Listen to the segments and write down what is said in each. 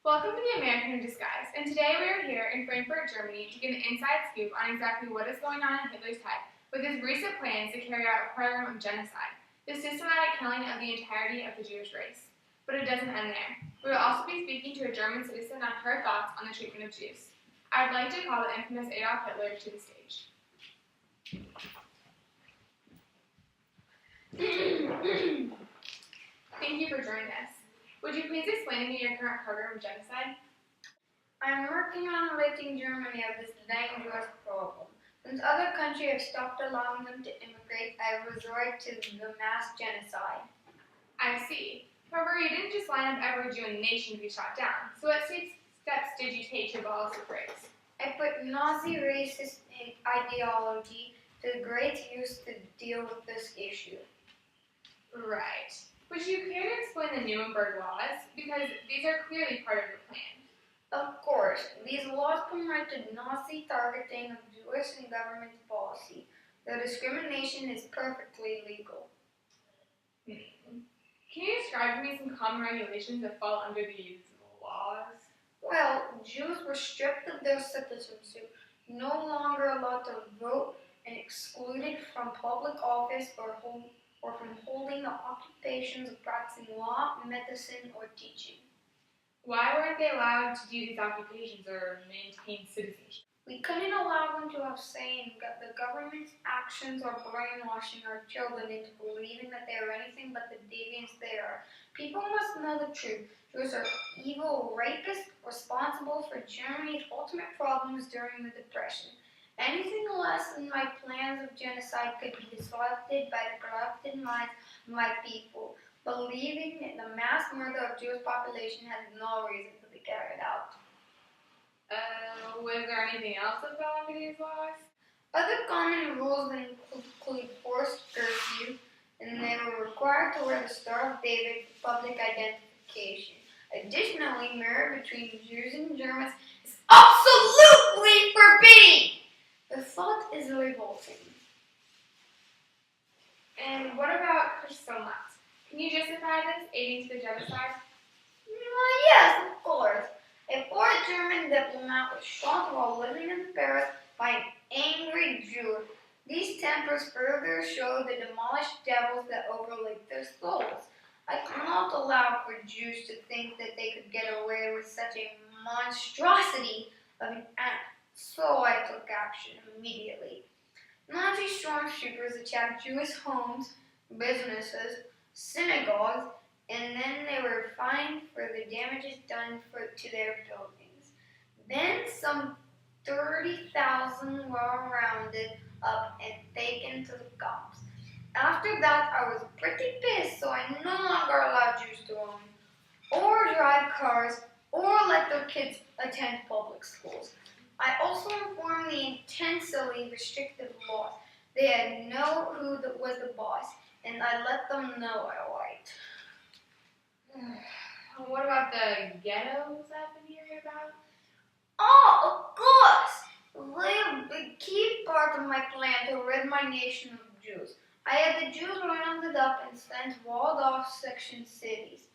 Welcome to the American in Disguise, and today we are here in Frankfurt, Germany to get an inside scoop on exactly what is going on in Hitler's head with his recent plans to carry out a program of genocide, the systematic killing of the entirety of the Jewish race. But it doesn't end there. We will also be speaking to a German citizen on her thoughts on the treatment of Jews. I would like to call the infamous Adolf Hitler to the stage. Thank you for joining us. Would you please explain to me your current program of genocide? I'm working on ridding Germany of this dangerous problem. Since other countries have stopped allowing them to immigrate, I've resorted to the mass genocide. I see. However, you didn't just line up every Jew in the nation to be shot down. So what steps did you take to abolish the phrase? I put Nazi racist ideology to great use to deal with this issue. Right. Would you care to explain the Nuremberg laws? Because these are clearly part of your plan. Of course, these laws promoted Nazi targeting of Jewish and government policy. The discrimination is perfectly legal. Can you describe to me some common regulations that fall under these laws? Well, Jews were stripped of their citizenship, no longer allowed to vote, and excluded from public office or from holding the occupations of practicing law, medicine, or teaching. Why weren't they allowed to do these occupations or maintain citizenship? We couldn't allow them to have say in the government's actions or brainwashing our children into believing that they are anything but the deviants they are. People must know the truth. Jews are evil rapists responsible for Germany's ultimate problems during the Depression. Anything less than my plans of genocide could be disrupted by the corrupted minds of my people, believing that the mass murder of Jewish population has no reason to be carried out. Was there anything else that fell under these laws? Other common rules include forced curfew, and they were required to wear the Star of David for public identification. Additionally, marriage between Jews and Germans is absolutely forbidden! The thought is revolting. And what about Kristallnacht? Can you justify this, aiding to the genocide? Yes, of course. A poor German diplomat was shot while living in Paris by an angry Jew. These tempers further show the demolished devils that overlaid their souls. I cannot allow for Jews to think that they could get away with such a monstrosity of an act, so I took action immediately. Nazi stormtroopers attacked Jewish homes, businesses, synagogues, and then they were fined for the damages done to their buildings. Then some 30,000 were rounded up and taken to the camps. After that, I was pretty pissed, so I no longer allowed Jews to own or drive cars or let their kids attend public schools. I also informed the intensely restrictive laws. They had to know who was the boss, and I let them know I liked. What about the ghettos I've been hearing about? Oh, of course! They are a key part of my plan to rid my nation of Jews. I had the Jews rounded up and sent walled-off section cities.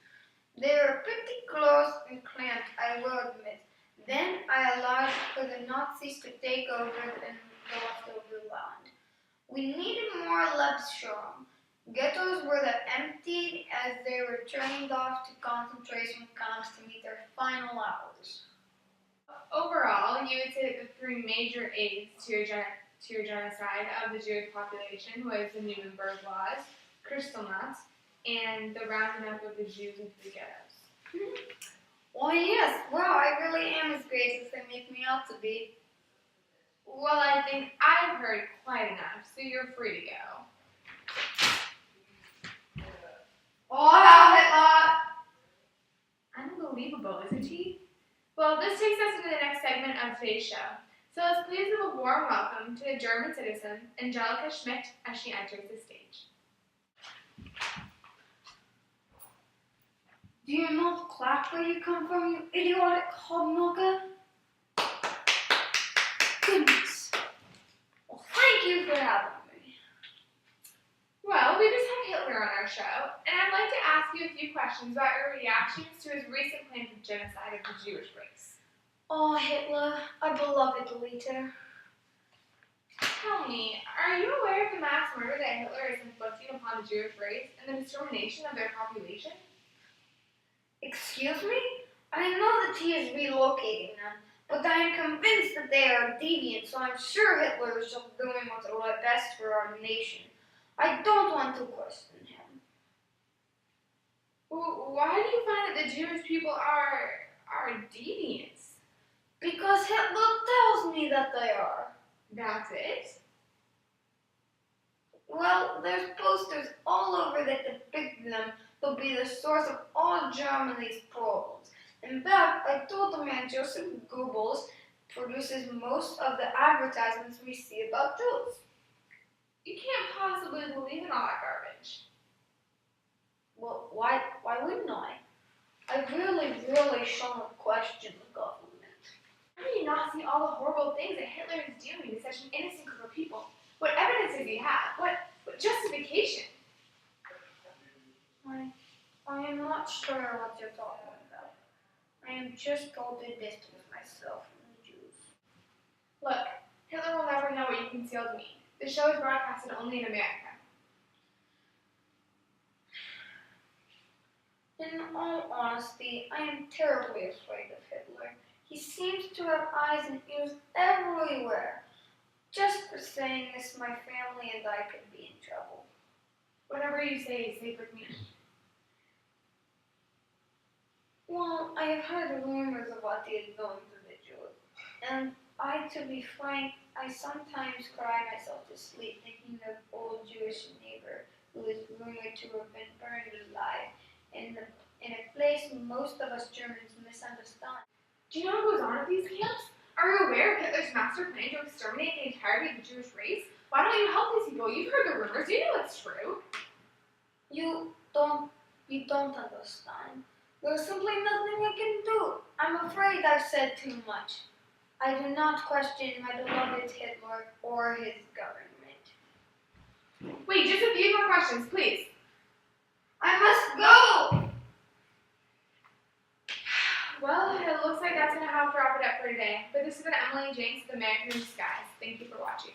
They were pretty close and cramped, I will admit. Then I allowed for the Nazis to take over the leftover land. We needed more Lebensraum. Ghettos were emptied as they were trained off to concentration camps to meet their final hours. Overall, you would say that the three major aids to your genocide of the Jewish population was the Nuremberg laws, Kristallnacht, and the rounding up of the Jews into the ghettos. Why, yes. Wow, I really am as great as they make me out to be. Well, I think I've heard quite enough, so you're free to go. Oh, Hitler! Unbelievable, isn't he? Well, this takes us into the next segment of today's show. So let's please give a warm welcome to the German citizen, Angelika Schmidt, as she enters the stage. Do you not clap where you come from, you idiotic hobnocker? Goodness. Well, thank you for having me. Well, we just had Hitler on our show, and I'd like to ask you a few questions about your reactions to his recent plans of genocide of the Jewish race. Oh, Hitler, our beloved leader. Tell me, are you aware of the mass murder that Hitler is inflicting upon the Jewish race and the extermination of their population? Excuse me? I know that he is relocating them, but I am convinced that they are deviant, so I'm sure Hitler is just doing what's best for our nation. I don't want to question him. Well, why do you find that the Jewish people are deviants? Because Hitler tells me that they are. That's it? Well, there's posters all over that depict them to be the source of all Germany's problems. In fact, I told the man Joseph Goebbels produces most of the advertisements we see about Jews. You can't possibly believe in all that garbage. Well, why wouldn't I? I really shouldn't question the government. How do you not see all the horrible things that Hitler is doing to such an innocent group of people? What evidence does he have? What justification? I am not sure what you're talking about. I am just told to distance myself from the Jews. Look, Hitler will never know what you concealed me. The show is broadcasted only in America. In all honesty, I am terribly afraid of Hitler. He seems to have eyes and ears everywhere. Just for saying this, my family and I could be in trouble. Whatever you say is safe with me. Well, I have heard rumors of what he is doing to the Jews, and to be frank, I sometimes cry myself to sleep thinking of old Jewish neighbor who is rumored to have been burned alive in a place most of us Germans misunderstand. Do you know what goes on at these camps? Are you aware of Hitler's master plan to exterminate the entirety of the Jewish race? Why don't you help these people? You've heard the rumors. You know it's true. You don't understand. There's simply nothing I can do. I'm afraid I've said too much. I do not question my beloved Hitler or his government. Wait, just a few more questions, please. I must go! Well, it looks like that's going to have to wrap it up for today. But this has been Emily Jenks with American in Disguise. Thank you for watching.